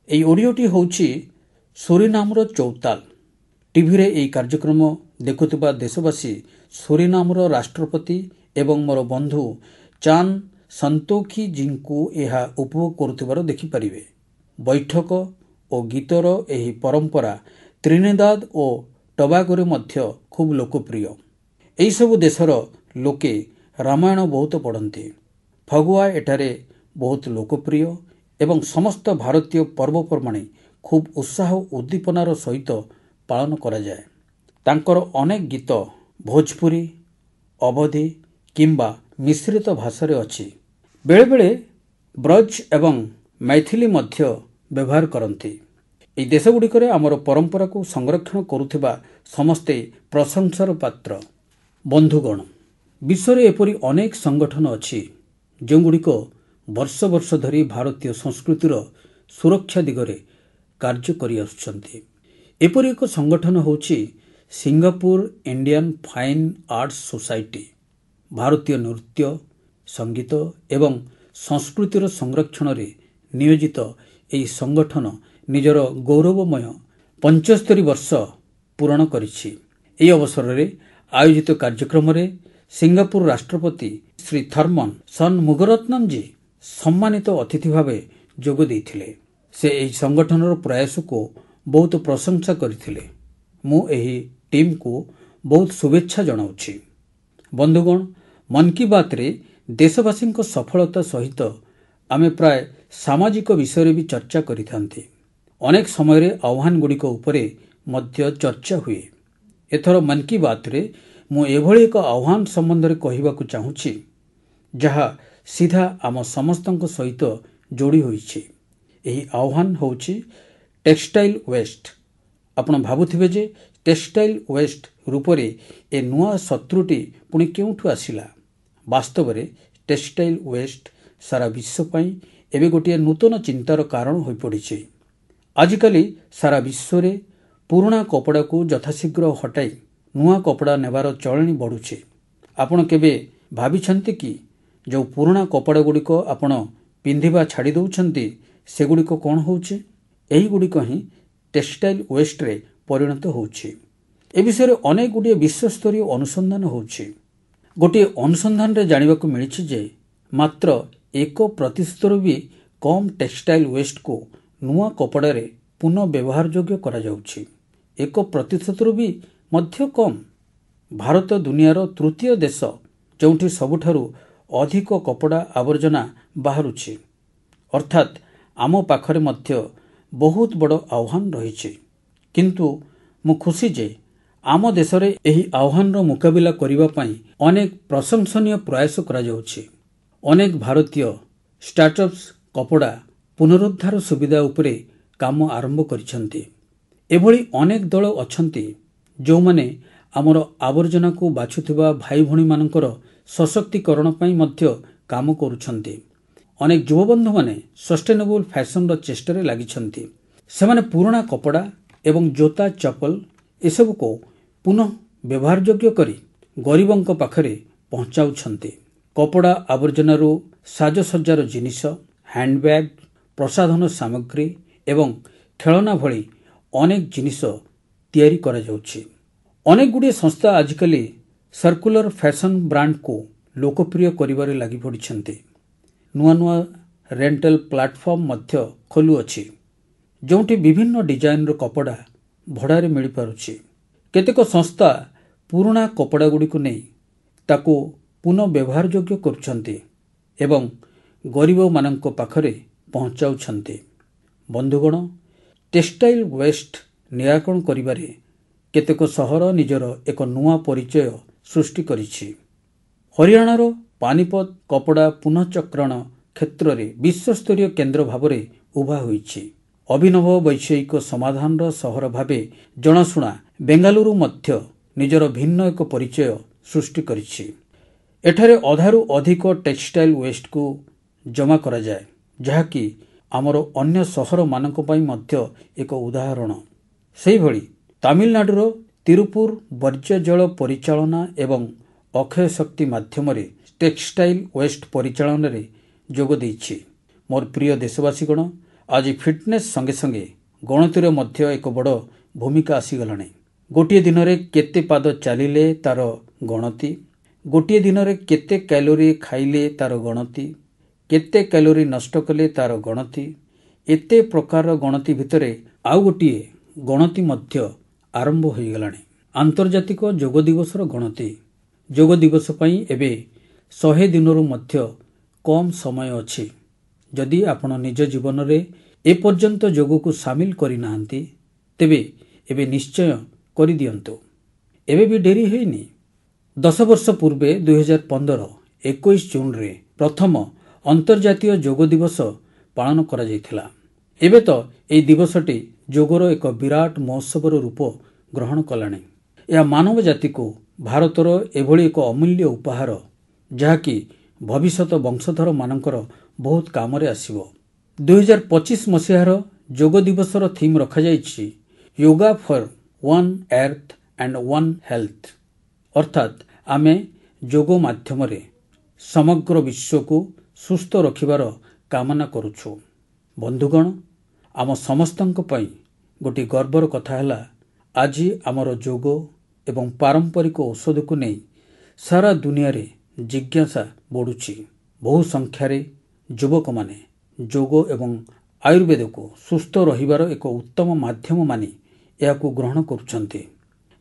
ଏହି ଅଡ଼ିଓଟି ହେଉଛି ସୁରିନାମର ଚୌତାଲ। ଟିଭିରେ ଏହି କାର୍ଯ୍ୟକ୍ରମ ଦେଖୁଥିବା ଦେଶବାସୀ ସୁରିନାମର ରାଷ୍ଟ୍ରପତି ଏବଂ ମୋର ବନ୍ଧୁ ଚାନ ସନ୍ତୋଖି ଜୀଙ୍କୁ ଏହା ଉପଭୋଗ କରୁଥିବାର ଦେଖିପାରିବେ। ବୈଠକ ଓ ଗୀତର ଏହି ପରମ୍ପରା ତ୍ରିନିଦାଦ ଓ ଟବାଗୋରେ ମଧ୍ୟ ଖୁବ୍ ଲୋକପ୍ରିୟ। ଏହିସବୁ ଦେଶର ଲୋକେ ରାମାୟଣ ବହୁତ ପଢ଼ନ୍ତି। ଫଗୁଆ ଏଠାରେ ବହୁତ ଲୋକପ୍ରିୟ ଏବଂ ସମସ୍ତ ଭାରତୀୟ ପର୍ବପର୍ବାଣି ଖୁବ୍ ଉତ୍ସାହ ଉଦ୍ଦୀପନାର ସହିତ ପାଳନ କରାଯାଏ। ତାଙ୍କର ଅନେକ ଗୀତ ଭୋଜପୁରୀ, ଅବଧୀ କିମ୍ବା ମିଶ୍ରିତ ଭାଷାରେ ଅଛି। ବେଳେବେଳେ ବ୍ରଜ ଏବଂ ମୈଥିଲି ମଧ୍ୟ ବ୍ୟବହାର କରନ୍ତି। ଏହି ଦେଶଗୁଡ଼ିକରେ ଆମର ପରମ୍ପରାକୁ ସଂରକ୍ଷଣ କରୁଥିବା ସମସ୍ତେ ପ୍ରଶଂସାର ପାତ୍ର। ବନ୍ଧୁଗଣ, ବିଶ୍ୱରେ ଏପରି ଅନେକ ସଂଗଠନ ଅଛି ଯେଉଁଗୁଡ଼ିକ ବର୍ଷ ବର୍ଷ ଧରି ଭାରତୀୟ ସଂସ୍କୃତିର ସୁରକ୍ଷା ଦିଗରେ କାର୍ଯ୍ୟ କରିଆସୁଛନ୍ତି। ଏପରି ଏକ ସଂଗଠନ ହେଉଛି Singapore Indian fine arts society. ଭାରତୀୟ ନୃତ୍ୟ, ସଙ୍ଗୀତ ଏବଂ ସଂସ୍କୃତିର ସଂରକ୍ଷଣରେ ନିୟୋଜିତ ଏହି ସଂଗଠନ ନିଜର ଗୌରବମୟ 75 ବର୍ଷ ପୂରଣ କରିଛି। ଏହି ଅବସରରେ ଆୟୋଜିତ କାର୍ଯ୍ୟକ୍ରମରେ ସିଙ୍ଗାପୁର ରାଷ୍ଟ୍ରପତି ଶ୍ରୀ ଥର୍ମନ୍ ସନ୍ମୁଗରତ୍ନମ୍ଜୀ ସମ୍ମାନିତ ଅତିଥି ଭାବେ ଯୋଗ ଦେଇଥିଲେ। ସେ ଏହି ସଂଗଠନର ପ୍ରୟାସକୁ ବହୁତ ପ୍ରଶଂସା କରିଥିଲେ। ମୁଁ ଏହି ଟିମ୍କୁ ବହୁତ ଶୁଭେଚ୍ଛା ଜଣାଉଛି। ବନ୍ଧୁଗଣ, ମନ୍ କି ବାତ୍ରେ ଦେଶବାସୀଙ୍କ ସଫଳତା ସହିତ ଆମେ ପ୍ରାୟ ସାମାଜିକ ବିଷୟରେ ବି ଚର୍ଚ୍ଚା କରିଥାନ୍ତି। ଅନେକ ସମୟରେ ଆହ୍ୱାନଗୁଡ଼ିକ ଉପରେ ମଧ୍ୟ ଚର୍ଚ୍ଚା ହୁଏ। ଏଥର ମନ୍ କି ବାତ୍ରେ ମୁଁ ଏଭଳି ଏକ ଆହ୍ୱାନ ସମ୍ବନ୍ଧରେ କହିବାକୁ ଚାହୁଁଛି, ଯାହା ସିଧା ଆମ ସମସ୍ତଙ୍କ ସହିତ ଯୋଡ଼ି ହୋଇଛି। ଏହି ଆହ୍ୱାନ ହେଉଛି ଟେକ୍ସଟାଇଲ୍ ୱେଷ୍ଟ। ଆପଣ ଭାବୁଥିବେ ଯେ ଟେକ୍ସଟାଇଲ୍ ୱେଷ୍ଟ ରୂପରେ ଏ ନୂଆ ଶତ୍ରୁଟି ପୁଣି କେଉଁଠୁ ଆସିଲା? ବାସ୍ତବରେ ଟେକ୍ସଟାଇଲ୍ ୱେଷ୍ଟ ସାରା ବିଶ୍ୱ ପାଇଁ ଏବେ ଗୋଟିଏ ନୂତନ ଚିନ୍ତାର କାରଣ ହୋଇପଡ଼ିଛି। ଆଜିକାଲି ସାରା ବିଶ୍ୱରେ ପୁରୁଣା କପଡ଼ାକୁ ଯଥାଶୀଘ୍ର ହଟାଇ ନୂଆ କପଡ଼ା ନେବାର ଚଳଣି ବଢ଼ୁଛି। ଆପଣ କେବେ ଭାବିଛନ୍ତି କି ଯେଉଁ ପୁରୁଣା କପଡ଼ାଗୁଡ଼ିକ ଆପଣ ପିନ୍ଧିବା ଛାଡ଼ି ଦେଉଛନ୍ତି, ସେଗୁଡ଼ିକ କ'ଣ ହେଉଛି? ଏହିଗୁଡ଼ିକ ହିଁ ଟେକ୍ସଟାଇଲ୍ ୱେଷ୍ଟରେ ପରିଣତ ହେଉଛି। ଏ ବିଷୟରେ ଅନେକ ଗୁଡ଼ିଏ ବିଶ୍ୱସ୍ତରୀୟ ଅନୁସନ୍ଧାନ ହେଉଛି। ଗୋଟିଏ ଅନୁସନ୍ଧାନରେ ଜାଣିବାକୁ ମିଳିଛି ଯେ ମାତ୍ର 1% ବି କମ୍ ଟେକ୍ସଟାଇଲ୍ ୱେଷ୍ଟକୁ ନୂଆ କପଡ଼ାରେ ପୁନଃ ବ୍ୟବହାରଯୋଗ୍ୟ କରାଯାଉଛି। 1% ବି ମଧ୍ୟ କମ୍। ଭାରତ ଦୁନିଆର ତୃତୀୟ ଦେଶ ଯେଉଁଠି ସବୁଠାରୁ ଅଧିକ କପଡ଼ା ଆବର୍ଜନା ବାହାରୁଛି। ଅର୍ଥାତ୍ ଆମ ପାଖରେ ମଧ୍ୟ ବହୁତ ବଡ଼ ଆହ୍ୱାନ ରହିଛି। କିନ୍ତୁ ମୁଁ ଖୁସି ଯେ ଆମ ଦେଶରେ ଏହି ଆହ୍ୱାନର ମୁକାବିଲା କରିବା ପାଇଁ ଅନେକ ପ୍ରଶଂସନୀୟ ପ୍ରୟାସ କରାଯାଉଛି। ଅନେକ ଭାରତୀୟ ଷ୍ଟାର୍ଟଅପ୍ସ କପଡ଼ା ପୁନରୁଦ୍ଧାର ସୁବିଧା ଉପରେ କାମ ଆରମ୍ଭ କରିଛନ୍ତି। ଏଭଳି ଅନେକ ଦଳ ଅଛନ୍ତି ଯେଉଁମାନେ ଆମର ଆବର୍ଜନାକୁ ବାଛୁଥିବା ଭାଇ ଭଉଣୀମାନଙ୍କର ସଶକ୍ତିକରଣ ପାଇଁ ମଧ୍ୟ କାମ କରୁଛନ୍ତି। ଅନେକ ଯୁବବନ୍ଧୁମାନେ ସଷ୍ଟେନେବଲ୍ ଫ୍ୟାଶନର ଚେଷ୍ଟାରେ ଲାଗିଛନ୍ତି। ସେମାନେ ପୁରୁଣା କପଡ଼ା ଏବଂ ଜୋତା ଚପଲ ଏସବୁକୁ ପୁନଃ ବ୍ୟବହାରଯୋଗ୍ୟ କରି ଗରିବଙ୍କ ପାଖରେ ପହଞ୍ଚାଉଛନ୍ତି। କପଡ଼ା ଆବର୍ଜନାରୁ ସାଜସଜ୍ଜାର ଜିନିଷ, ହ୍ୟାଣ୍ଡବ୍ୟାଗ୍, ପ୍ରସାଧନ ସାମଗ୍ରୀ ଏବଂ ଖେଳନା ଭଳି ଅନେକ ଜିନିଷ ତିଆରି କରାଯାଉଛି। ଅନେକ ଗୁଡ଼ିଏ ସଂସ୍ଥା ଆଜିକାଲି ସର୍କୁଲାର ଫ୍ୟାଶନ ବ୍ରାଣ୍ଡକୁ ଲୋକପ୍ରିୟ କରିବାରେ ଲାଗିପଡ଼ିଛନ୍ତି। ନୂଆ ନୂଆ ରେଣ୍ଟାଲ ପ୍ଲାଟଫର୍ମ ମଧ୍ୟ ଖୋଲୁଅଛି, ଯେଉଁଠି ବିଭିନ୍ନ ଡିଜାଇନର କପଡ଼ା ଭଡ଼ାରେ ମିଳିପାରୁଛି। କେତେକ ସଂସ୍ଥା ପୁରୁଣା କପଡ଼ାଗୁଡ଼ିକୁ ନେଇ ତାକୁ ପୁନଃ ବ୍ୟବହାରଯୋଗ୍ୟ କରୁଛନ୍ତି ଏବଂ ଗରିବମାନଙ୍କ ପାଖରେ ପହଞ୍ଚାଉଛନ୍ତି। ବନ୍ଧୁଗଣ, ଟେକ୍ସଟାଇଲ୍ ୱେଷ୍ଟ ନିରାକରଣ କରିବାରେ କେତେକ ସହର ନିଜର ଏକ ନୂଆ ପରିଚୟ ସୃଷ୍ଟି କରିଛି। ହରିୟାଣାର ପାନିପତ କପଡ଼ା ପୁନଃଚକ୍ରଣ କ୍ଷେତ୍ରରେ ବିଶ୍ୱସ୍ତରୀୟ କେନ୍ଦ୍ର ଭାବରେ ଉଭା ହୋଇଛି। ଅଭିନବ ବୈଷୟିକ ସମାଧାନର ସହର ଭାବେ ଜଣାଶୁଣା ବେଙ୍ଗାଲୁରୁ ମଧ୍ୟ ନିଜର ଭିନ୍ନ ଏକ ପରିଚୟ ସୃଷ୍ଟି କରିଛି। ଏଠାରେ ଅଧାରୁ ଅଧିକ ଟେକ୍ସଟାଇଲ୍ ୱେଷ୍ଟକୁ ଜମା କରାଯାଏ, ଯାହାକି ଆମର ଅନ୍ୟ ସହରମାନଙ୍କ ପାଇଁ ମଧ୍ୟ ଏକ ଉଦାହରଣ। ସେହିଭଳି ତାମିଲନାଡୁର ତିରୁପୁର ବର୍ଜ୍ୟ ଜଳ ପରିଚାଳନା ଏବଂ ଅକ୍ଷୟ ଶକ୍ତି ମାଧ୍ୟମରେ ଟେକ୍ସଟାଇଲ୍ ୱେଷ୍ଟ ପରିଚାଳନାରେ ଯୋଗ ଦେଇଛି। ମୋର ପ୍ରିୟ ଦେଶବାସୀଗଣ, ଆଜି ଫିଟନେସ୍ ସଙ୍ଗେ ସଙ୍ଗେ ଗଣତିରେ ମଧ୍ୟ ଏକ ବଡ଼ ଭୂମିକା ଆସିଗଲାଣି। ଗୋଟିଏ ଦିନରେ କେତେ ପାଦ ଚାଲିଲେ ତାର ଗଣତି, ଗୋଟିଏ ଦିନରେ କେତେ କ୍ୟାଲୋରି ଖାଇଲେ ତାର ଗଣତି, କେତେ କ୍ୟାଲୋରି ନଷ୍ଟ କଲେ ତାର ଗଣତି। ଏତେ ପ୍ରକାରର ଗଣତି ଭିତରେ ଆଉ ଗୋଟିଏ ଗଣତି ମଧ୍ୟ ଆରମ୍ଭ ହୋଇଗଲାଣି, ଆନ୍ତର୍ଜାତିକ ଯୋଗ ଦିବସର ଗଣତି। ଯୋଗ ଦିବସ ପାଇଁ ଏବେ 100 ଦିନରୁ ମଧ୍ୟ କମ୍ ସମୟ ଅଛି। ଯଦି ଆପଣ ନିଜ ଜୀବନରେ ଏପର୍ଯ୍ୟନ୍ତ ଯୋଗକୁ ସାମିଲ କରିନାହାନ୍ତି, ତେବେ ଏବେ ନିଶ୍ଚୟ କରିଦିଅନ୍ତୁ। ଏବେ ବି ଡେରି ହୋଇନି। 10 ବର୍ଷ ପୂର୍ବେ 2015 21 ଜୁନରେ ପ୍ରଥମ ଅନ୍ତର୍ଜାତୀୟ ଯୋଗ ଦିବସ ପାଳନ କରାଯାଇଥିଲା। ଏବେ ତ ଏହି ଦିବସଟି ଯୋଗର ଏକ ବିରାଟ ମହୋତ୍ସବର ରୂପ ଗ୍ରହଣ କଲାଣି। ଏହା ମାନବ ଜାତିକୁ ଭାରତର ଏଭଳି ଏକ ଅମୂଲ୍ୟ ଉପହାର, ଯାହାକି ଭବିଷ୍ୟତ ବଂଶଧରମାନଙ୍କର ବହୁତ କାମରେ ଆସିବ। 2025 ମସିହାର ଯୋଗ ଦିବସର ଥିମ୍ ରଖାଯାଇଛି yoga for one earth and one health, ଅର୍ଥାତ୍ ଆମେ ଯୋଗ ମାଧ୍ୟମରେ ସମଗ୍ର ବିଶ୍ୱକୁ ସୁସ୍ଥ ରଖିବାର କାମନା କରୁଛୁ। ବନ୍ଧୁଗଣ, ଆମ ସମସ୍ତଙ୍କ ପାଇଁ ଗୋଟିଏ ଗର୍ବର କଥା ହେଲା, ଆଜି ଆମର ଯୋଗ ଏବଂ ପାରମ୍ପରିକ ଔଷଧକୁ ନେଇ ସାରା ଦୁନିଆରେ ଜିଜ୍ଞାସା ବଢ଼ୁଛି। ବହୁ ସଂଖ୍ୟାରେ ଯୁବକମାନେ ଯୋଗ ଏବଂ ଆୟୁର୍ବେଦକୁ ସୁସ୍ଥ ରହିବାର ଏକ ଉତ୍ତମ ମାଧ୍ୟମ ମାନି ଏହାକୁ ଗ୍ରହଣ କରୁଛନ୍ତି।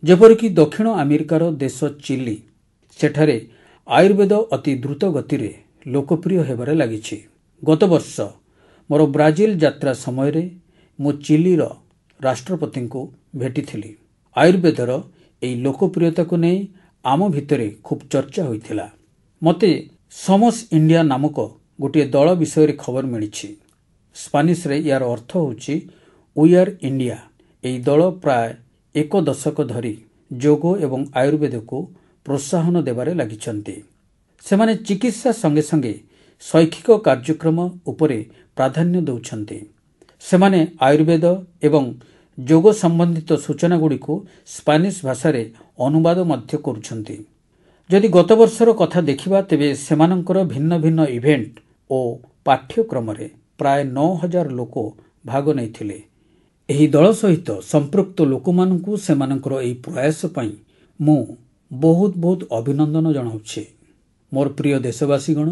ଯେପରିକି ଦକ୍ଷିଣ ଆମେରିକାର ଦେଶ ଚିଲି, ସେଠାରେ ଆୟୁର୍ବେଦ ଅତି ଦ୍ରୁତ ଗତିରେ ଲୋକପ୍ରିୟ ହେବାରେ ଲାଗିଛି। ଗତ ବର୍ଷ ମୋର ବ୍ରାଜିଲ ଯାତ୍ରା ସମୟରେ ମୁଁ ଚିଲିର ରାଷ୍ଟ୍ରପତିଙ୍କୁ ଭେଟିଥିଲି। ଆୟୁର୍ବେଦର ଏହି ଲୋକପ୍ରିୟତାକୁ ନେଇ ଆମ ଭିତରେ ଖୁବ୍ ଚର୍ଚ୍ଚା ହୋଇଥିଲା। ମୋତେ ସମସ୍ ଇଣ୍ଡିଆ ନାମକ ଗୋଟିଏ ଦଳ ବିଷୟରେ ଖବର ମିଳିଛି। ସ୍ପାନିଶରେ ଏହାର ଅର୍ଥ ହେଉଛି ୱି ଆର୍ ଇଣ୍ଡିଆ। ଏହି ଦଳ ପ୍ରାୟ 1 ଦଶକ ଧରି ଯୋଗ ଏବଂ ଆୟୁର୍ବେଦକୁ ପ୍ରୋତ୍ସାହନ ଦେବାରେ ଲାଗିଛନ୍ତି। ସେମାନେ ଚିକିତ୍ସା ସଙ୍ଗେ ସଙ୍ଗେ ଶୈକ୍ଷିକ କାର୍ଯ୍ୟକ୍ରମ ଉପରେ ପ୍ରାଧାନ୍ୟ ଦେଉଛନ୍ତି। ସେମାନେ ଆୟୁର୍ବେଦ ଏବଂ ଯୋଗ ସମ୍ବନ୍ଧିତ ସୂଚନାଗୁଡ଼ିକୁ ସ୍ପାନିଶ ଭାଷାରେ ଅନୁବାଦ ମଧ୍ୟ କରୁଛନ୍ତି। ଯଦି ଗତ ବର୍ଷର କଥା ଦେଖିବା, ତେବେ ସେମାନଙ୍କର ଭିନ୍ନ ଭିନ୍ନ ଇଭେଣ୍ଟ ଓ ପାଠ୍ୟକ୍ରମରେ ପ୍ରାୟ 9,000 ଲୋକ ଭାଗ ନେଇଥିଲେ। ଏହି ଦଳ ସହିତ ସମ୍ପୃକ୍ତ ଲୋକମାନଙ୍କୁ ସେମାନଙ୍କର ଏହି ପ୍ରୟାସ ପାଇଁ ମୁଁ ବହୁତ ଅଭିନନ୍ଦନ ଜଣାଉଛି। ମୋର ପ୍ରିୟ ଦେଶବାସୀଗଣ,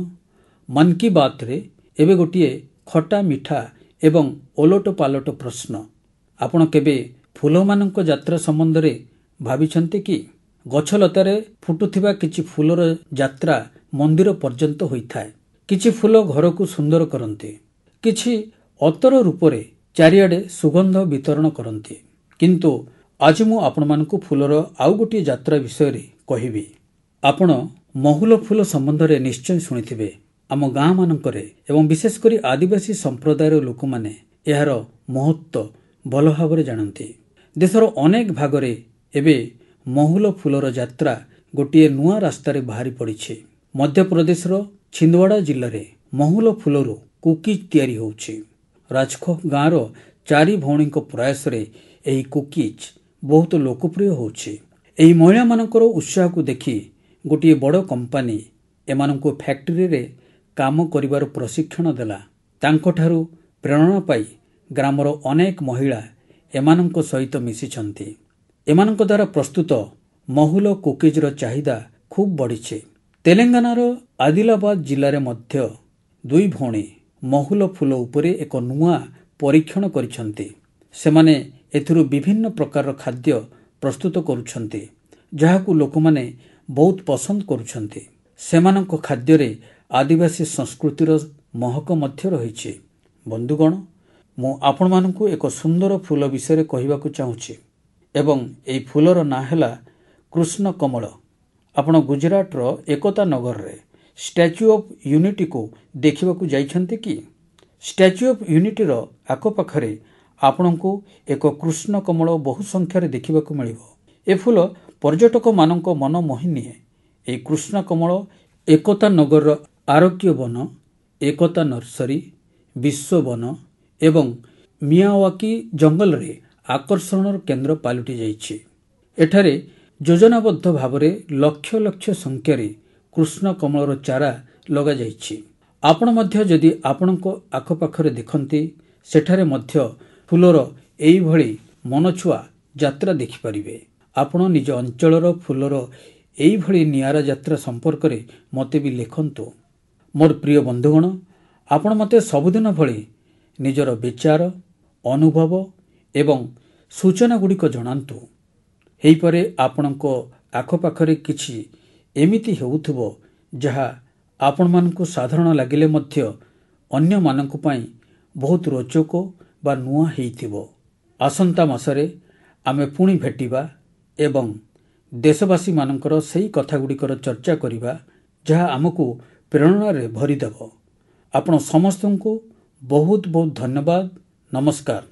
ମନ୍ କି ବାତ୍ରେ ଏବେ ଗୋଟିଏ ଖଟା ମିଠା ଏବଂ ଓଲଟ ପାଲଟ ପ୍ରଶ୍ନ। ଆପଣ କେବେ ଫୁଲମାନଙ୍କ ଯାତ୍ରା ସମ୍ବନ୍ଧରେ ଭାବିଛନ୍ତି କି? ଗଛଲତାରେ ଫୁଟୁଥିବା କିଛି ଫୁଲର ଯାତ୍ରା ମନ୍ଦିର ପର୍ଯ୍ୟନ୍ତ ହୋଇଥାଏ। କିଛି ଫୁଲ ଘରକୁ ସୁନ୍ଦର କରନ୍ତି, କିଛି ଅତର ରୂପରେ ଚାରିଆଡ଼େ ସୁଗନ୍ଧ ବିତରଣ କରନ୍ତି। କିନ୍ତୁ ଆଜି ମୁଁ ଆପଣମାନଙ୍କୁ ଫୁଲର ଆଉ ଗୋଟିଏ ଯାତ୍ରା ବିଷୟରେ କହିବି। ଆପଣ ମହୁଲ ଫୁଲ ସମ୍ବନ୍ଧରେ ନିଶ୍ଚୟ ଶୁଣିଥିବେ। ଆମ ଗାଁମାନଙ୍କରେ ଏବଂ ବିଶେଷ କରି ଆଦିବାସୀ ସମ୍ପ୍ରଦାୟର ଲୋକମାନେ ଏହାର ମହତ୍ତ୍ୱ ଭଲ ଭାବରେ ଜାଣନ୍ତି। ଦେଶର ଅନେକ ଭାଗରେ ଏବେ ମହୁଲ ଫୁଲର ଯାତ୍ରା ଗୋଟିଏ ନୂଆ ରାସ୍ତାରେ ବାହାରି ପଡ଼ିଛି। ମଧ୍ୟପ୍ରଦେଶର ଛିନ୍ଦୱାଡ଼ା ଜିଲ୍ଲାରେ ମହୁଲ ଫୁଲରୁ କୁକିଜ୍ ତିଆରି ହେଉଛି। ରାଜଖୋ ଗାଁର 4 ଭଉଣୀଙ୍କ ପ୍ରୟାସରେ ଏହି କୁକିଜ୍ ବହୁତ ଲୋକପ୍ରିୟ ହେଉଛି। ଏହି ମହିଳାମାନଙ୍କର ଉତ୍ସାହକୁ ଦେଖି ଗୋଟିଏ ବଡ଼ କମ୍ପାନୀ ଏମାନଙ୍କୁ ଫ୍ୟାକ୍ଟରିରେ କାମ କରିବାର ପ୍ରଶିକ୍ଷଣ ଦେଲା। ତାଙ୍କଠାରୁ ପ୍ରେରଣା ପାଇ ଗ୍ରାମର ଅନେକ ମହିଳା ଏମାନଙ୍କ ସହିତ ମିଶିଛନ୍ତି। ଏମାନଙ୍କ ଦ୍ୱାରା ପ୍ରସ୍ତୁତ ମହୁଲ କୁକିଜ୍ର ଚାହିଦା ଖୁବ୍ ବଢ଼ିଛି। ତେଲେଙ୍ଗାନାର ଆଦିଲାବାଦ ଜିଲ୍ଲାରେ ମଧ୍ୟ 2 ଭଉଣୀ ମହୁଲ ଫୁଲ ଉପରେ ଏକ ନୂଆ ପରୀକ୍ଷଣ କରିଛନ୍ତି। ସେମାନେ ଏଥିରୁ ବିଭିନ୍ନ ପ୍ରକାରର ଖାଦ୍ୟ ପ୍ରସ୍ତୁତ କରୁଛନ୍ତି, ଯାହାକୁ ଲୋକମାନେ ବହୁତ ପସନ୍ଦ କରୁଛନ୍ତି। ସେମାନଙ୍କ ଖାଦ୍ୟରେ ଆଦିବାସୀ ସଂସ୍କୃତିର ମହକ ମଧ୍ୟ ରହିଛି। ବନ୍ଧୁଗଣ, ମୁଁ ଆପଣମାନଙ୍କୁ ଏକ ସୁନ୍ଦର ଫୁଲ ବିଷୟରେ କହିବାକୁ ଚାହୁଁଛି ଏବଂ ଏହି ଫୁଲର ନାଁ ହେଲା କୃଷ୍ଣ କମଳ। ଆପଣ ଗୁଜରାଟର ଏକତା ନଗରରେ ଷ୍ଟାଚ୍ୟୁ ଅଫ୍ ୟୁନିଟିକୁ ଦେଖିବାକୁ ଯାଇଛନ୍ତି କି? ଷ୍ଟାଚ୍ୟୁ ଅଫ୍ ୟୁନିଟିର ଆଖପାଖରେ ଆପଣଙ୍କୁ ଏକ କୃଷ୍ଣ କମଳ ବହୁ ସଂଖ୍ୟାରେ ଦେଖିବାକୁ ମିଳିବ। ଏ ଫୁଲ ପର୍ଯ୍ୟଟକମାନଙ୍କ ମନ ମୋହି ନିଏ। ଏହି କୃଷ୍ଣ କମଳ ଏକତା ନଗରର ଆରୋଗ୍ୟ ବନ, ଏକତା ନର୍ସରୀ, ବିଶ୍ୱବନ ଏବଂ ମିୟାୱାକି ଜଙ୍ଗଲରେ ଆକର୍ଷଣର କେନ୍ଦ୍ର ପାଲଟି ଯାଇଛି। ଏଠାରେ ଯୋଜନାବଦ୍ଧ ଭାବରେ ଲକ୍ଷ ଲକ୍ଷ ସଂଖ୍ୟାରେ କୃଷ୍ଣ କମଳର ଚାରା ଲଗାଯାଇଛି। ଆପଣ ମଧ୍ୟ ଯଦି ଆପଣଙ୍କ ଆଖପାଖରେ ଦେଖନ୍ତି, ସେଠାରେ ମଧ୍ୟ ଫୁଲର ଏଇଭଳି ମନଛୁଆ ଯାତ୍ରା ଦେଖିପାରିବେ। ଆପଣ ନିଜ ଅଞ୍ଚଳର ଫୁଲର ଏଇଭଳି ନିଆରା ଯାତ୍ରା ସମ୍ପର୍କରେ ମୋତେ ବି ଲେଖନ୍ତୁ। ମୋର ପ୍ରିୟ ବନ୍ଧୁଗଣ, ଆପଣ ମୋତେ ସବୁଦିନ ଭଳି ନିଜର ବିଚାର, ଅନୁଭବ ଏବଂ ସୂଚନାଗୁଡ଼ିକ ଜଣାନ୍ତୁ। ହୋଇପାରେ ଆପଣଙ୍କ ଆଖପାଖରେ କିଛି ଏମିତି ହେଉଥିବ ଯାହା ଆପଣମାନଙ୍କୁ ସାଧାରଣ ଲାଗିଲେ ମଧ୍ୟ ଅନ୍ୟମାନଙ୍କ ପାଇଁ ବହୁତ ରୋଚକ ବା ନୂଆ ହେଇଥିବ। ଆସନ୍ତା ମାସରେ ଆମେ ପୁଣି ଭେଟିବା ଏବଂ ଦେଶବାସୀମାନଙ୍କର ସେହି କଥାଗୁଡ଼ିକର ଚର୍ଚ୍ଚା କରିବା, ଯାହା ଆମକୁ ପ୍ରେରଣାରେ ଭରିଦେବ। ଆପଣ ସମସ୍ତଙ୍କୁ ବହୁତ ଧନ୍ୟବାଦ। ନମସ୍କାର।